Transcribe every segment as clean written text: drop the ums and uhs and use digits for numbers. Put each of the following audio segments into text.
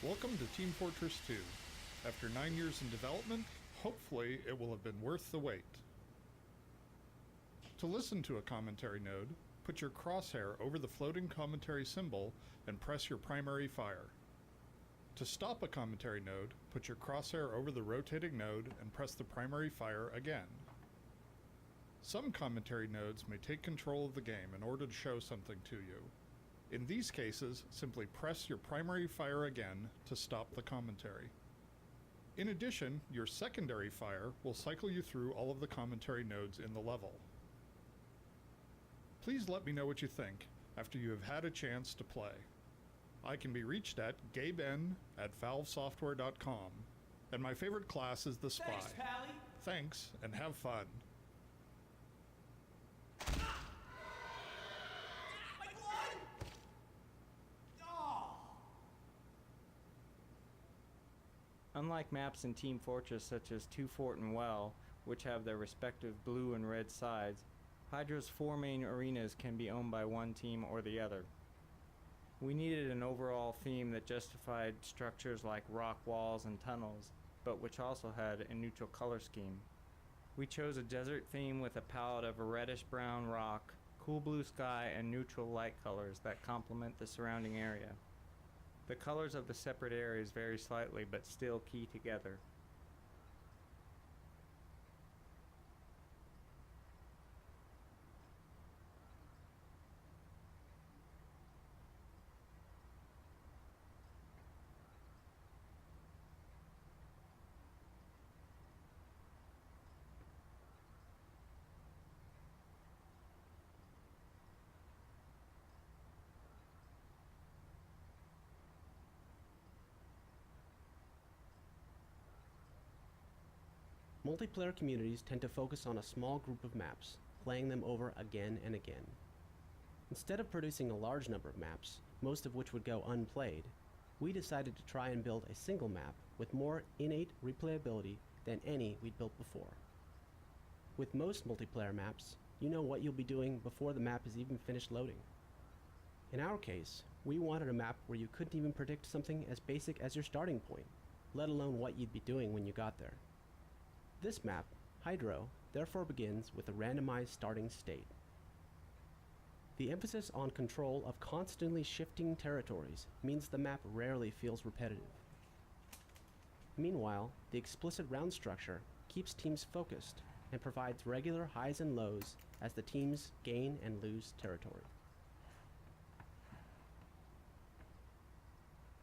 Welcome to Team Fortress 2. After 9 years in development, hopefully it will have been worth the wait. To listen to a commentary node, put your crosshair over the floating commentary symbol and press your primary fire. To stop a commentary node, put your crosshair over the rotating node and press the primary fire again. Some commentary nodes may take control of the game in order to show something to you. In these cases, simply press your primary fire again to stop the commentary. In addition, your secondary fire will cycle you through all of the commentary nodes in the level. Please let me know what you think after you have had a chance to play. I can be reached at gaben@valvesoftware.com, and my favorite class is the Spy. Thanks, Pally. Thanks, and have fun. Unlike maps in Team Fortress such as Two Fort and Well, which have their respective blue and red sides, Hydra's 4 main arenas can be owned by one team or the other. We needed an overall theme that justified structures like rock walls and tunnels, but which also had a neutral color scheme. We chose a desert theme with a palette of a reddish-brown rock, cool blue sky, and neutral light colors that complement the surrounding area. The colors of the separate areas vary slightly but still key together. Multiplayer communities tend to focus on a small group of maps, playing them over again and again. Instead of producing a large number of maps, most of which would go unplayed, we decided to try and build a single map with more innate replayability than any we'd built before. With most multiplayer maps, you know what you'll be doing before the map is even finished loading. In our case, we wanted a map where you couldn't even predict something as basic as your starting point, let alone what you'd be doing when you got there. This map, Hydro, therefore begins with a randomized starting state. The emphasis on control of constantly shifting territories means the map rarely feels repetitive. Meanwhile, the explicit round structure keeps teams focused and provides regular highs and lows as the teams gain and lose territory.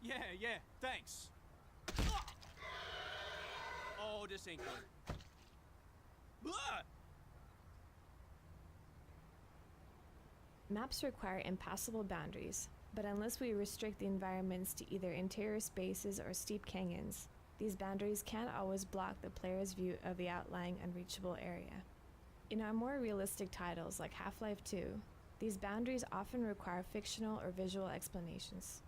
Yeah, thanks. Oh, this ain't good. Blah! Maps require impassable boundaries, but unless we restrict the environments to either interior spaces or steep canyons, these boundaries can't always block the player's view of the outlying unreachable area. In our more realistic titles like Half-Life 2, these boundaries often require fictional or visual explanations.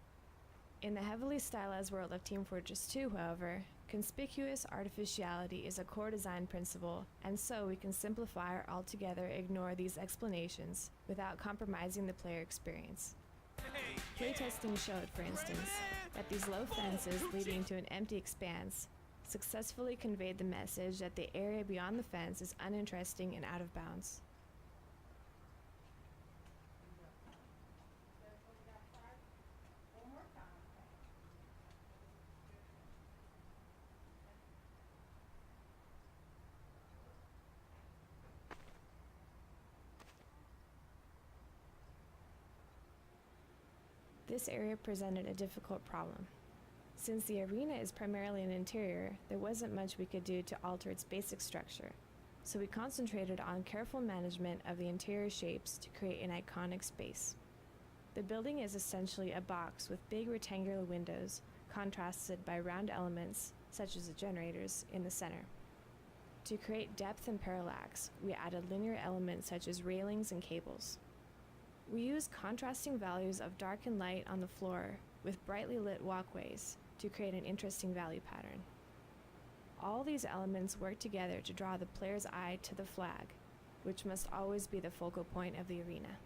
In the heavily stylized world of Team Fortress 2, however, conspicuous artificiality is a core design principle, and so we can simplify or altogether ignore these explanations without compromising the player experience. Playtesting showed, for instance, that these low fences leading to an empty expanse successfully conveyed the message that the area beyond the fence is uninteresting and out of bounds. This area presented a difficult problem. Since the arena is primarily an interior, there wasn't much we could do to alter its basic structure, so we concentrated on careful management of the interior shapes to create an iconic space. The building is essentially a box with big rectangular windows, contrasted by round elements, such as the generators, in the center. To create depth and parallax, we added linear elements such as railings and cables. We used contrasting values of dark and light on the floor with brightly lit walkways to create an interesting value pattern. All these elements work together to draw the player's eye to the flag, which must always be the focal point of the arena.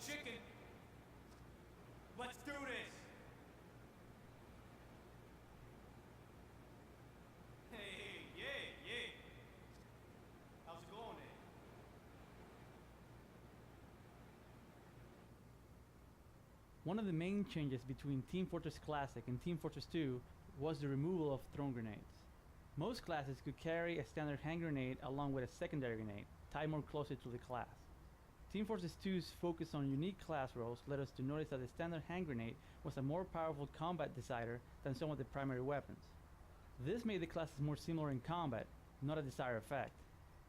chicken. Let's do this. Hey, yeah. How's it going there? One of the main changes between Team Fortress Classic and Team Fortress 2 was the removal of thrown grenades. Most classes could carry a standard hand grenade along with a secondary grenade, tied more closely to the class. Team Fortress 2's focus on unique class roles led us to notice that the standard hand grenade was a more powerful combat decider than some of the primary weapons. This made the classes more similar in combat, not a desired effect.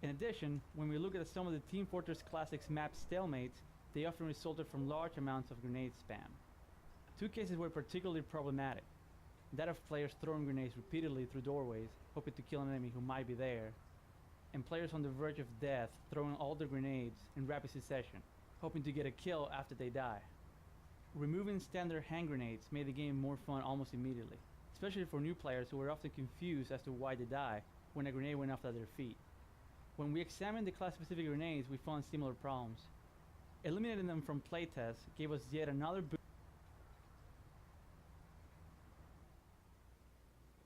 In addition, when we look at some of the Team Fortress Classic's map stalemates, they often resulted from large amounts of grenade spam. Two cases were particularly problematic. That of players throwing grenades repeatedly through doorways, hoping to kill an enemy who might be there, and players on the verge of death throwing all their grenades in rapid succession, hoping to get a kill after they die. Removing standard hand grenades made the game more fun almost immediately, especially for new players who were often confused as to why they die when a grenade went off at their feet. When we examined the class-specific grenades, we found similar problems. Eliminating them from playtests gave us yet another boost.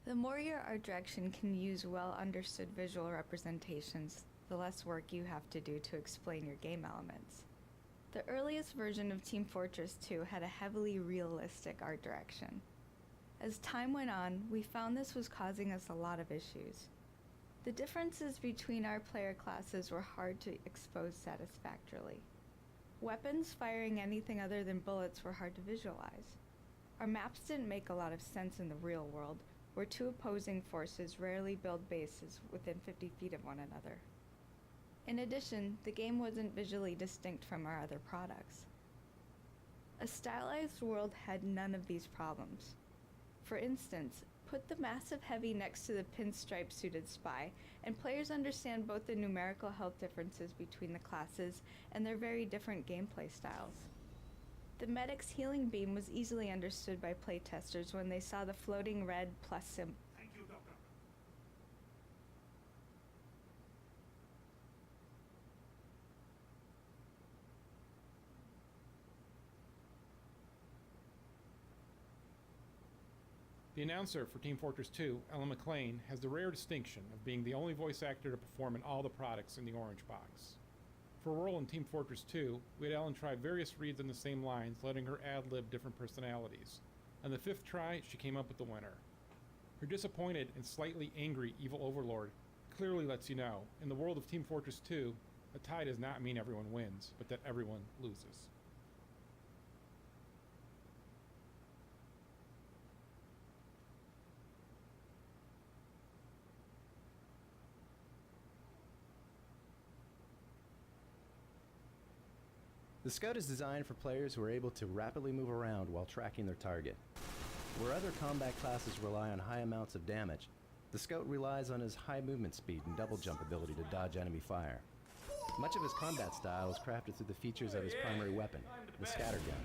The more your art direction can use well-understood visual representations, the less work you have to do to explain your game elements. The earliest version of Team Fortress 2 had a heavily realistic art direction. As time went on, we found this was causing us a lot of issues. The differences between our player classes were hard to expose satisfactorily. Weapons firing anything other than bullets were hard to visualize. Our maps didn't make a lot of sense in the real world, where two opposing forces rarely build bases within 50 feet of one another. In addition, the game wasn't visually distinct from our other products. A stylized world had none of these problems. For instance, put the massive heavy next to the pinstripe-suited spy, and players understand both the numerical health differences between the classes and their very different gameplay styles. The medic's healing beam was easily understood by playtesters when they saw the floating red plus symbol. Thank you, Doctor. The announcer for Team Fortress 2, Ellen McLean, has the rare distinction of being the only voice actor to perform in all the products in the orange box. For a role in Team Fortress 2, we had Ellen try various reads on the same lines, letting her ad-lib different personalities. On the 5th try, she came up with the winner. Her disappointed and slightly angry evil overlord clearly lets you know, in the world of Team Fortress 2, a tie does not mean everyone wins, but that everyone loses. The Scout is designed for players who are able to rapidly move around while tracking their target. Where other combat classes rely on high amounts of damage, the Scout relies on his high movement speed and double jump ability to dodge enemy fire. Much of his combat style is crafted through the features of his primary weapon, the scattergun.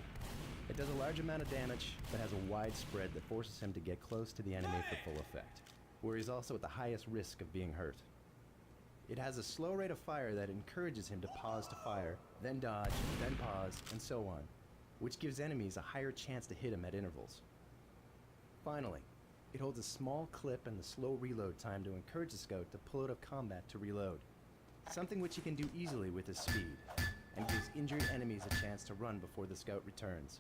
It does a large amount of damage, but has a wide spread that forces him to get close to the enemy for full effect, where he's also at the highest risk of being hurt. It has a slow rate of fire that encourages him to pause to fire, then dodge, then pause, and so on, which gives enemies a higher chance to hit him at intervals. Finally, it holds a small clip and the slow reload time to encourage the Scout to pull out of combat to reload, something which he can do easily with his speed, and gives injured enemies a chance to run before the Scout returns.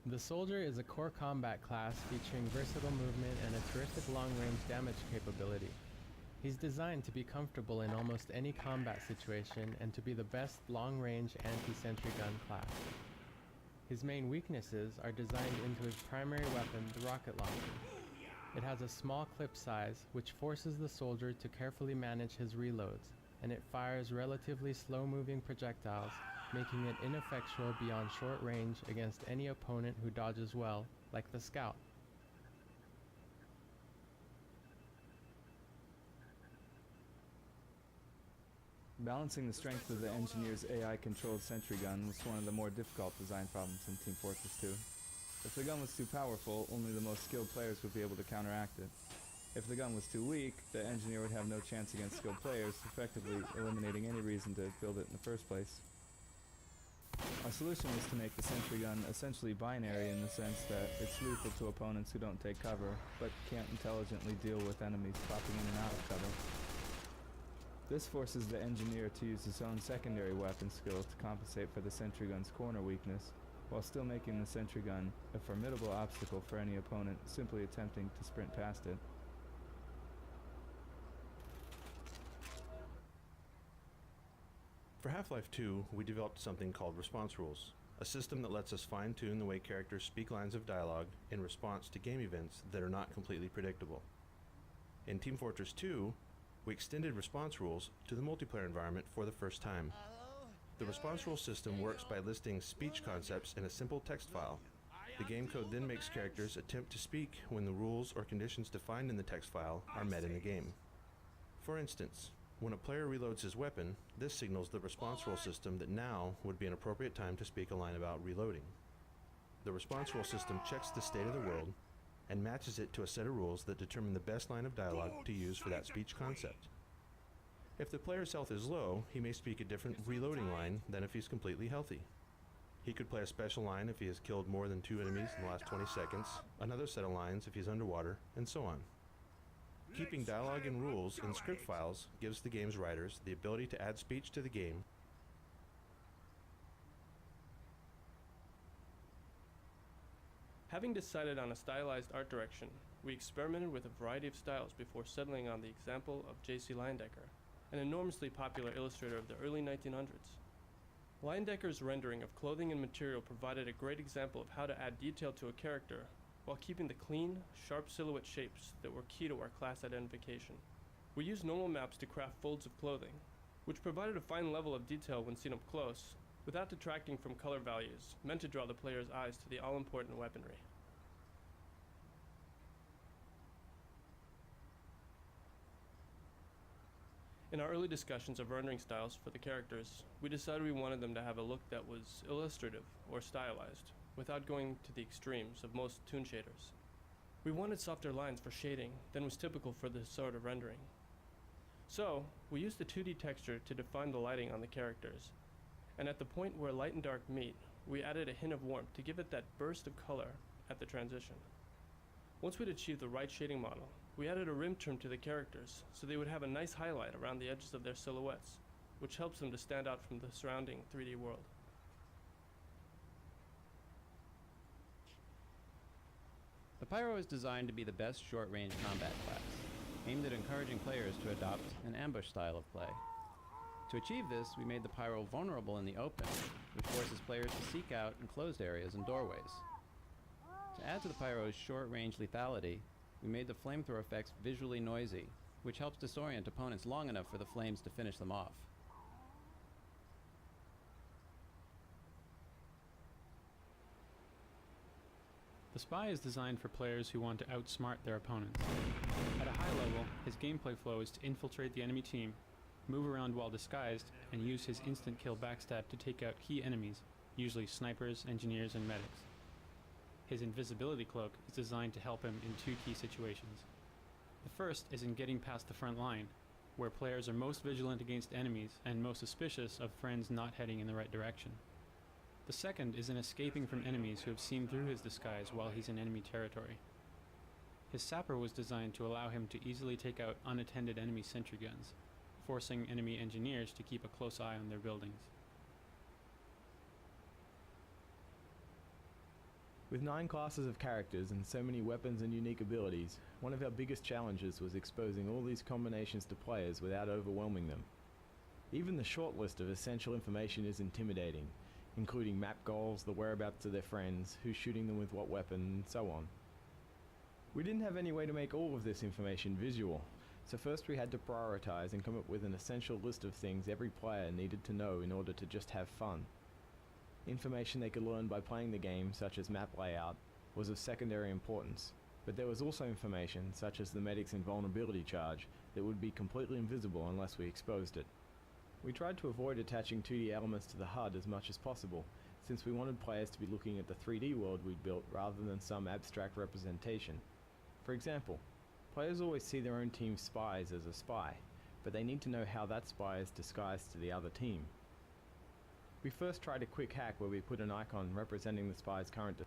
The Soldier is a core combat class featuring versatile movement and a terrific long-range damage capability. He's designed to be comfortable in almost any combat situation and to be the best long-range anti-sentry gun class. His main weaknesses are designed into his primary weapon, the rocket launcher. It has a small clip size, which forces the soldier to carefully manage his reloads, and it fires relatively slow-moving projectiles, making it ineffectual beyond short range against any opponent who dodges well, like the Scout. Balancing the strength of the engineer's AI-controlled sentry gun was one of the more difficult design problems in Team Fortress 2. If the gun was too powerful, only the most skilled players would be able to counteract it. If the gun was too weak, the engineer would have no chance against skilled players, effectively eliminating any reason to build it in the first place. Our solution was to make the sentry gun essentially binary in the sense that it's lethal to opponents who don't take cover, but can't intelligently deal with enemies popping in and out of cover. This forces the engineer to use his own secondary weapon skill to compensate for the sentry gun's corner weakness, while still making the sentry gun a formidable obstacle for any opponent simply attempting to sprint past it. For Half-Life 2, we developed something called response rules, a system that lets us fine-tune the way characters speak lines of dialogue in response to game events that are not completely predictable. In Team Fortress 2, we extended response rules to the multiplayer environment for the first time. The response rule system works by listing speech concepts in a simple text file. The game code then makes characters attempt to speak when the rules or conditions defined in the text file are met in the game. For instance, when a player reloads his weapon, this signals the response rule system that now would be an appropriate time to speak a line about reloading. The response rule system checks the state of the world and matches it to a set of rules that determine the best line of dialogue to use for that speech concept. If the player's health is low, he may speak a different reloading line than if he's completely healthy. He could play a special line if he has killed more than 2 enemies in the last 20 seconds, another set of lines if he's underwater, and so on. Keeping dialogue and rules in script files gives the game's writers the ability to add speech to the game. Having decided on a stylized art direction, we experimented with a variety of styles before settling on the example of J.C. Leyendecker, an enormously popular illustrator of the early 1900s. Leyendecker's rendering of clothing and material provided a great example of how to add detail to a character while keeping the clean, sharp silhouette shapes that were key to our class identification. We used normal maps to craft folds of clothing, which provided a fine level of detail when seen up close, without detracting from color values, meant to draw the player's eyes to the all-important weaponry. In our early discussions of rendering styles for the characters, we decided we wanted them to have a look that was illustrative or stylized, without going to the extremes of most toon shaders. We wanted softer lines for shading than was typical for this sort of rendering. So, we used the 2D texture to define the lighting on the characters, and at the point where light and dark meet, we added a hint of warmth to give it that burst of color at the transition. Once we'd achieved the right shading model, we added a rim trim to the characters so they would have a nice highlight around the edges of their silhouettes, which helps them to stand out from the surrounding 3D world. The Pyro is designed to be the best short-range combat class, aimed at encouraging players to adopt an ambush style of play. To achieve this, we made the Pyro vulnerable in the open, which forces players to seek out enclosed areas and doorways. To add to the Pyro's short-range lethality, we made the flamethrower effects visually noisy, which helps disorient opponents long enough for the flames to finish them off. The Spy is designed for players who want to outsmart their opponents. At a high level, his gameplay flow is to infiltrate the enemy team, move around while disguised, and use his instant kill backstab to take out key enemies, usually snipers, engineers, and medics. His invisibility cloak is designed to help him in 2 key situations. The first is in getting past the front line, where players are most vigilant against enemies and most suspicious of friends not heading in the right direction. The second is in escaping from enemies who have seen through his disguise while he's in enemy territory. His sapper was designed to allow him to easily take out unattended enemy sentry guns, forcing enemy engineers to keep a close eye on their buildings. With 9 classes of characters and so many weapons and unique abilities, one of our biggest challenges was exposing all these combinations to players without overwhelming them. Even the short list of essential information is intimidating, including map goals, the whereabouts of their friends, who's shooting them with what weapon, and so on. We didn't have any way to make all of this information visual, so first we had to prioritize and come up with an essential list of things every player needed to know in order to just have fun. Information they could learn by playing the game, such as map layout, was of secondary importance, but there was also information, such as the medic's invulnerability charge, that would be completely invisible unless we exposed it. We tried to avoid attaching 2D elements to the HUD as much as possible, since we wanted players to be looking at the 3D world we'd built rather than some abstract representation. For example, players always see their own team's spies as a spy, but they need to know how that spy is disguised to the other team. We first tried a quick hack where we put an icon representing the spy's current